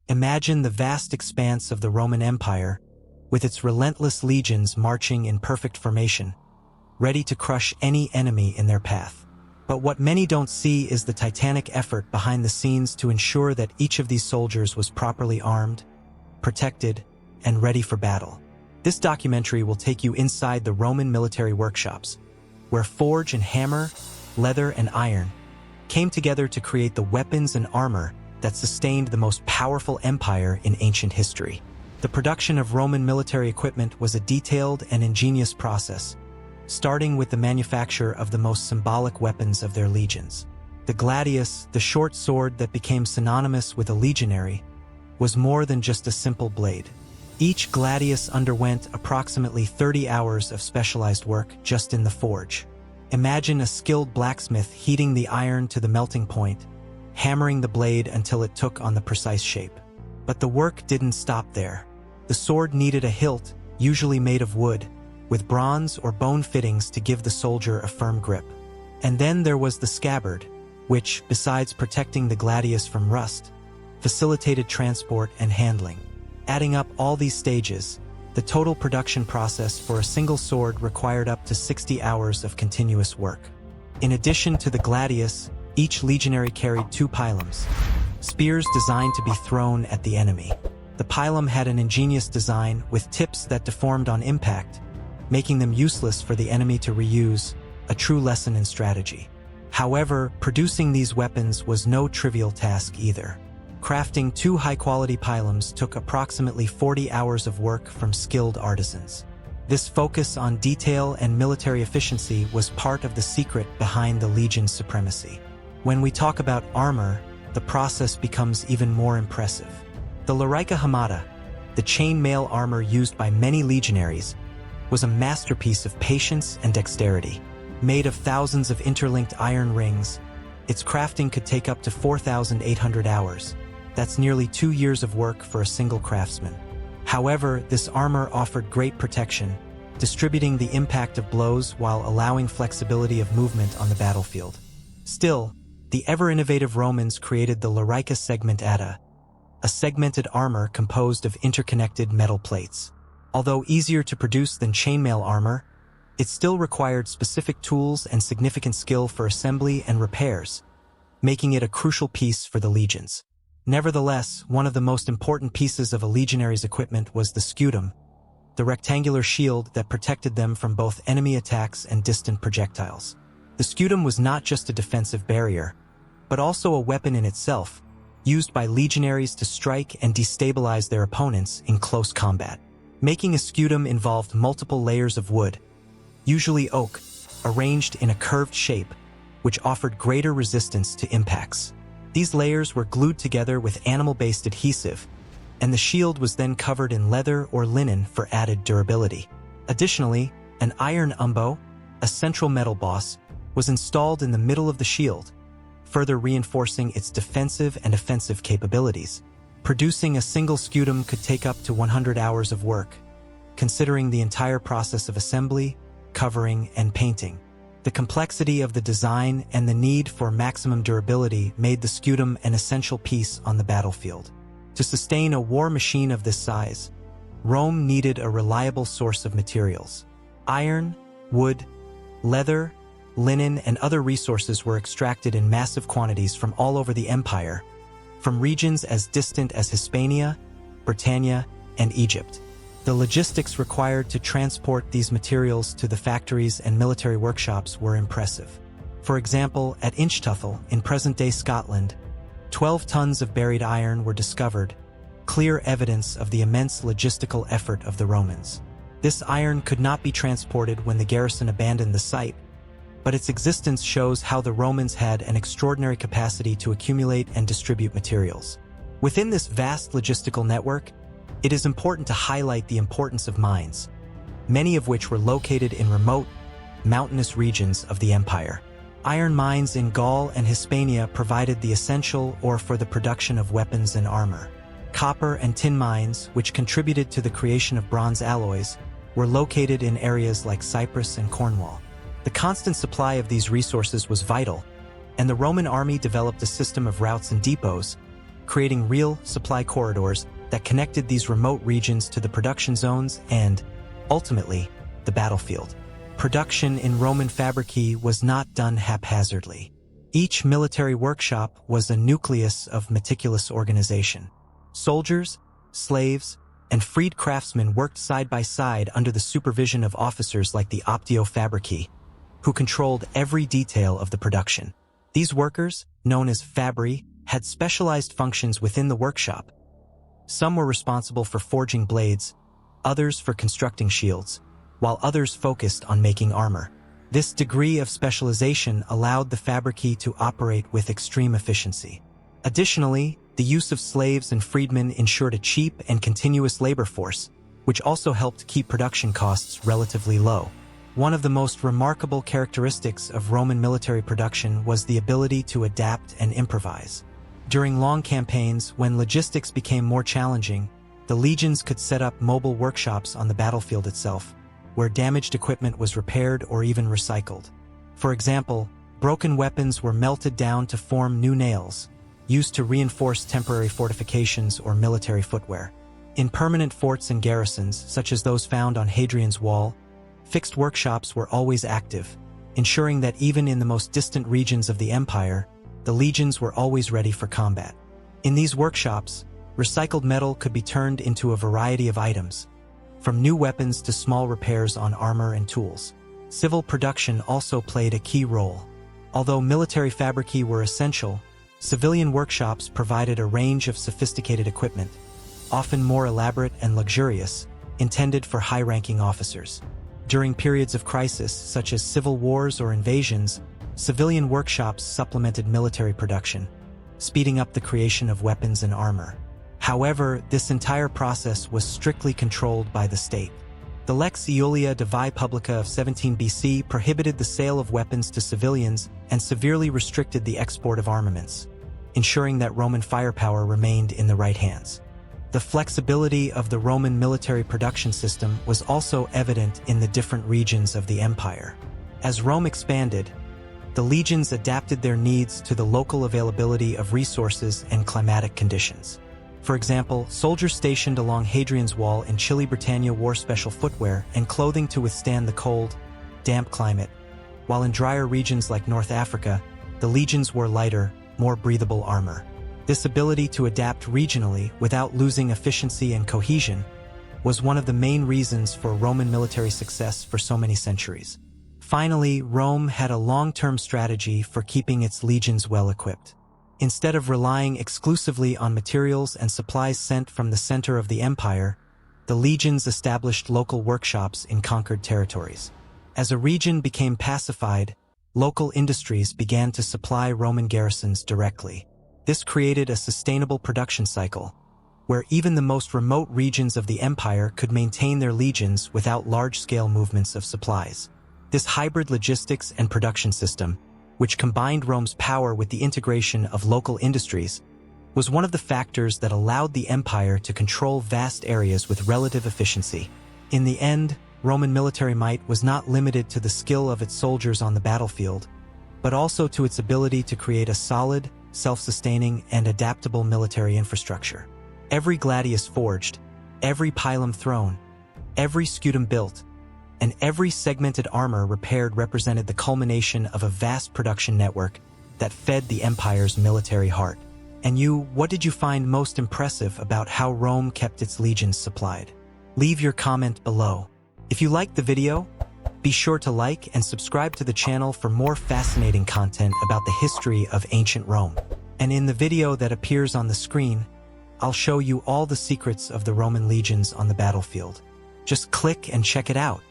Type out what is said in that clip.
Imagine the vast expanse of the Roman Empire, with its relentless legions marching in perfect formation, ready to crush any enemy in their path. But what many don't see is the titanic effort behind the scenes to ensure that each of these soldiers was properly armed, protected, and ready for battle. This documentary will take you inside the Roman military workshops, where forge and hammer, leather and iron came together to create the weapons and armor that sustained the most powerful empire in ancient history. The production of Roman military equipment was a detailed and ingenious process, starting with the manufacture of the most symbolic weapons of their legions. The gladius, the short sword that became synonymous with a legionary, was more than just a simple blade. Each gladius underwent approximately 30 hours of specialized work just in the forge. Imagine a skilled blacksmith heating the iron to the melting point, hammering the blade until it took on the precise shape. But the work didn't stop there. The sword needed a hilt, usually made of wood, with bronze or bone fittings to give the soldier a firm grip. And then there was the scabbard, which, besides protecting the gladius from rust, facilitated transport and handling. Adding up all these stages, the total production process for a single sword required up to 60 hours of continuous work. In addition to the gladius, each legionary carried 2 pilums, spears designed to be thrown at the enemy. The pilum had an ingenious design with tips that deformed on impact, making them useless for the enemy to reuse, a true lesson in strategy. However, producing these weapons was no trivial task either. Crafting 2 high-quality pilums took approximately 40 hours of work from skilled artisans. This focus on detail and military efficiency was part of the secret behind the legion's supremacy. When we talk about armor, the process becomes even more impressive. The larica hamata, the chain-mail armor used by many legionaries, was a masterpiece of patience and dexterity. Made of thousands of interlinked iron rings, its crafting could take up to 4,800 hours. That's nearly 2 years of work for a single craftsman. However, this armor offered great protection, distributing the impact of blows while allowing flexibility of movement on the battlefield. Still, the ever-innovative Romans created the larica segmentata, a segmented armor composed of interconnected metal plates. Although easier to produce than chainmail armor, it still required specific tools and significant skill for assembly and repairs, making it a crucial piece for the legions. Nevertheless, one of the most important pieces of a legionary's equipment was the scutum, the rectangular shield that protected them from both enemy attacks and distant projectiles. The scutum was not just a defensive barrier, but also a weapon in itself, used by legionaries to strike and destabilize their opponents in close combat. Making a scutum involved multiple layers of wood, usually oak, arranged in a curved shape, which offered greater resistance to impacts. These layers were glued together with animal-based adhesive, and the shield was then covered in leather or linen for added durability. Additionally, an iron umbo, a central metal boss, was installed in the middle of the shield, further reinforcing its defensive and offensive capabilities. Producing a single scutum could take up to 100 hours of work, considering the entire process of assembly, covering, and painting. The complexity of the design and the need for maximum durability made the scutum an essential piece on the battlefield. To sustain a war machine of this size, Rome needed a reliable source of materials. Iron, wood, leather, linen, and other resources were extracted in massive quantities from all over the empire, from regions as distant as Hispania, Britannia, and Egypt. The logistics required to transport these materials to the factories and military workshops were impressive. For example, at Inchtuffel, in present-day Scotland, 12 tons of buried iron were discovered, clear evidence of the immense logistical effort of the Romans. This iron could not be transported when the garrison abandoned the site, but its existence shows how the Romans had an extraordinary capacity to accumulate and distribute materials. Within this vast logistical network, it is important to highlight the importance of mines, many of which were located in remote, mountainous regions of the empire. Iron mines in Gaul and Hispania provided the essential ore for the production of weapons and armor. Copper and tin mines, which contributed to the creation of bronze alloys, were located in areas like Cyprus and Cornwall. The constant supply of these resources was vital, and the Roman army developed a system of routes and depots, creating real supply corridors that connected these remote regions to the production zones and, ultimately, the battlefield. Production in Roman fabrici was not done haphazardly. Each military workshop was a nucleus of meticulous organization. Soldiers, slaves, and freed craftsmen worked side by side under the supervision of officers like the optio fabrici, who controlled every detail of the production. These workers, known as fabri, had specialized functions within the workshop. Some were responsible for forging blades, others for constructing shields, while others focused on making armor. This degree of specialization allowed the fabrici to operate with extreme efficiency. Additionally, the use of slaves and freedmen ensured a cheap and continuous labor force, which also helped keep production costs relatively low. One of the most remarkable characteristics of Roman military production was the ability to adapt and improvise. During long campaigns, when logistics became more challenging, the legions could set up mobile workshops on the battlefield itself, where damaged equipment was repaired or even recycled. For example, broken weapons were melted down to form new nails, used to reinforce temporary fortifications or military footwear. In permanent forts and garrisons, such as those found on Hadrian's Wall, fixed workshops were always active, ensuring that even in the most distant regions of the empire, the legions were always ready for combat. In these workshops, recycled metal could be turned into a variety of items, from new weapons to small repairs on armor and tools. Civil production also played a key role. Although military fabrici were essential, civilian workshops provided a range of sophisticated equipment, often more elaborate and luxurious, intended for high-ranking officers. During periods of crisis, such as civil wars or invasions, civilian workshops supplemented military production, speeding up the creation of weapons and armor. However, this entire process was strictly controlled by the state. The Lex Aelia Divi Publica of 17 BC prohibited the sale of weapons to civilians and severely restricted the export of armaments, ensuring that Roman firepower remained in the right hands. The flexibility of the Roman military production system was also evident in the different regions of the empire. As Rome expanded, the legions adapted their needs to the local availability of resources and climatic conditions. For example, soldiers stationed along Hadrian's Wall in chilly Britannia wore special footwear and clothing to withstand the cold, damp climate, while in drier regions like North Africa, the legions wore lighter, more breathable armor. This ability to adapt regionally without losing efficiency and cohesion was one of the main reasons for Roman military success for so many centuries. Finally, Rome had a long-term strategy for keeping its legions well-equipped. Instead of relying exclusively on materials and supplies sent from the center of the empire, the legions established local workshops in conquered territories. As a region became pacified, local industries began to supply Roman garrisons directly. This created a sustainable production cycle, where even the most remote regions of the empire could maintain their legions without large-scale movements of supplies. This hybrid logistics and production system, which combined Rome's power with the integration of local industries, was one of the factors that allowed the empire to control vast areas with relative efficiency. In the end, Roman military might was not limited to the skill of its soldiers on the battlefield, but also to its ability to create a solid, self-sustaining, and adaptable military infrastructure. Every gladius forged, every pilum thrown, every scutum built, and every segmented armor repaired represented the culmination of a vast production network that fed the empire's military heart. And you, what did you find most impressive about how Rome kept its legions supplied? Leave your comment below. If you liked the video, be sure to like and subscribe to the channel for more fascinating content about the history of ancient Rome. And in the video that appears on the screen, I'll show you all the secrets of the Roman legions on the battlefield. Just click and check it out.